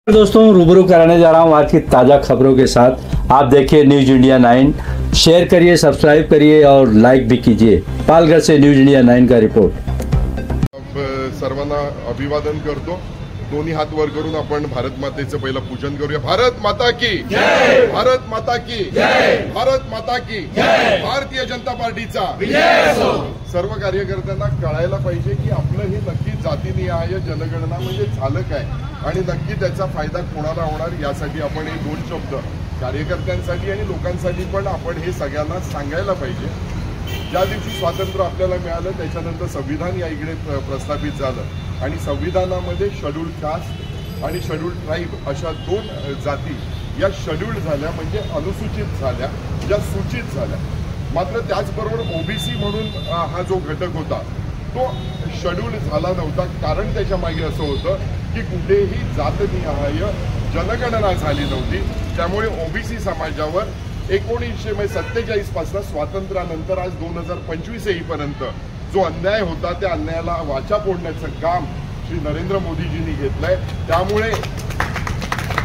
दोस्तों रूबरू कराने जा रहा हूँ आज की ताज़ा खबरों के साथ। आप देखिए न्यूज़ इंडिया 9, शेयर करिए, सब्सक्राइब करिए और लाइक भी कीजिए। पालघर से न्यूज़ इंडिया 9 का रिपोर्ट। सर्वांना अभिवादन करतो। दोन्ही हात वर करून आपण भारत मातेचं पहिलं पूजन करूया। भारत माता की जय, भारत माता की जय, भारत माता की जय, भारतीय जनता पार्टीचा विजय असो। सर्व कार्यकर्त्यांना कळायला पाहिजे की आपलं हे नक्की जातीनिहाय जनगणना म्हणजे झालं काय आणि नक्की त्याचा फायदा कोणाला होणार, यासाठी आपण हे दोन शब्द कार्यकर्त्यांसाठी आणि लोकांसाठी पण आपण हे सगळ्यांना सांगायला पाहिजे। ज्या दिवशी स्वातंत्र्य आपल्याला मिळालं त्याच्यानंतर संविधान या इकडे प्रस्थापित झालं आणि संविधानामध्ये शेड्यूल्ड कास्ट आणि शेड्यूल्ड ट्राइब अशा दोन जाती या शेड्यूल्ड झाल्या, म्हणजे अनुसूचित झाल्या, ज्या सूचित झाल्या। मात्र त्याचबरोबर ओबीसी म्हणून हा जो घटक होता तो शेड्यूल्ड झाला नव्हता, कारण त्याच्या मागे असं होतं की कुठेही जातनिहाय जनगणना झाली नव्हती। त्यामुळे ओबीसी समाजावर 1947 पासून स्वातंत्र्यानंतर आज 2025 येईपर्यंत जो अन्याय होता त्या अन्यायाला वाचा फोडण्याचं काम श्री नरेंद्र मोदीजींनी घेतलंय। त्यामुळे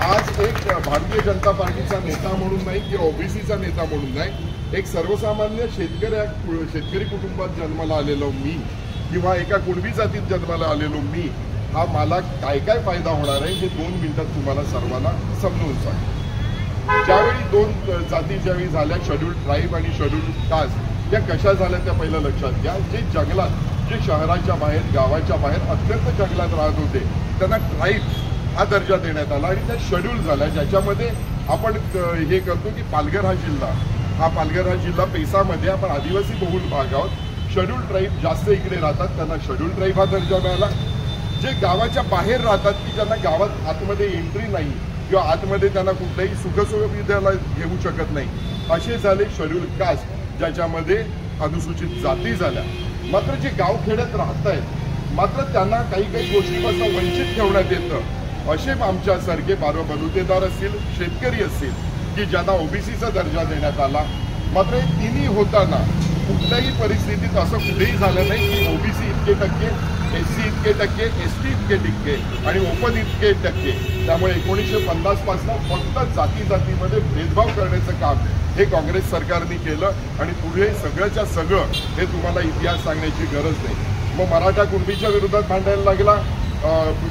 आज एक भारतीय जनता पार्टीचा नेता म्हणून नाही किंवा ओबीसीचा नेता म्हणून नाही, एक सर्वसामान्य शेतकरी कुटुंबात जन्माला आलेलो मी किंवा एका कुणबी जातीत जन्माला आलेलो मी, हा मला काय काय फायदा होणार आहे हे 2 मिनिटात तुम्हाला सर्वांना समजून सांगतो। ज्यावेळी दोन जाती ज्यावेळी झाल्या, शेड्यूल्ड ट्राइब आणि शेड्यूल्ड कास्ट, त्या कशा झाल्या त्या पहिलं लक्षात घ्या। जे जंगलात, जे शहराच्या बाहेर, गावाच्या बाहेर अत्यंत जंगलात राहत होते त्यांना ट्राइब हा दर्जा देण्यात आला आणि त्या शेड्यूल्ड झाल्या। ज्याच्यामध्ये आपण हे करतो की पालघर हा जिल्हा पेसामध्ये आपण आदिवासी बहुल भाग आहोत। शेड्यूल्ड ट्राइब जास्त इकडे राहतात, त्यांना शेड्यूल्ड ट्राइब हा दर्जा मिळाला। जे गावाच्या बाहेर राहतात की ज्यांना गावात आतमध्ये एंट्री नाही किंवा आतमध्ये त्यांना कुठल्याही सुखसुविधाला घेऊ शकत नाही, असे झाले शेड्यूल्ड कास्ट, ज्याच्यामध्ये अनुसूचित जाती झाल्या। मात्र जे गावखेड्यात राहत आहेत मात्र त्यांना काही गोष्टींपासून वंचित ठेवण्यात येतं, असे आमच्यासारखे बलुतेदार असतील, शेतकरी असतील की ज्यांना ओबीसीचा दर्जा देण्यात आला। मात्र हे तिन्ही होताना कुठल्याही परिस्थितीत असं कुठेही झालं नाही की ओबीसी इतके टक्के, एससी इतके टक्के, एसटी इतके टक्के आणि ओपन इतके टक्के। त्यामुळे 1950 पासून फक्त जातीमध्ये भेदभाव करण्याचं काम हे काँग्रेस सरकारने केलं आणि पुढे सगळ्याच्या सगळं हे तुम्हाला इतिहास सांगण्याची गरज नाही। मग मराठा कुणबीच्या विरोधात भांडायला लागला,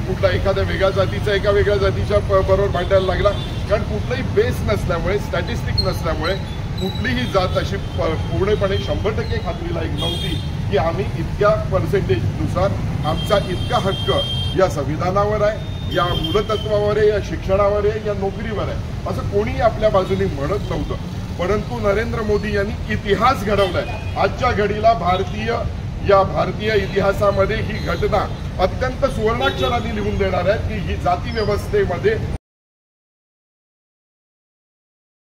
कुठला एखाद्या वेगळ्या जातीचा एका वेगळ्या जातीच्या बरोबर भांडायला लागला, कारण कुठलाही बेस नसल्यामुळे, स्टॅटिस्टिक नसल्यामुळे कुठलीही जात अशी पूर्णपणे 100% खात्रीलायक नव्हती की आम्ही इतक्या पर्सेंटेजनुसार आमचा इतका हक्क या संविधानावर आहे, या मूलतत्वावर आहे, या शिक्षणावर आहे, या नोकरीवर आहे, असं कोणीही आपल्या बाजूने म्हणत नव्हतं। परंतु नरेंद्र मोदी यांनी इतिहास घडवलाय। आजच्या घडीला भारतीय इतिहासामध्ये ही घटना अत्यंत सुवर्णाक्षरांनी लिहून देणार आहे की ही जाती व्यवस्थेमध्ये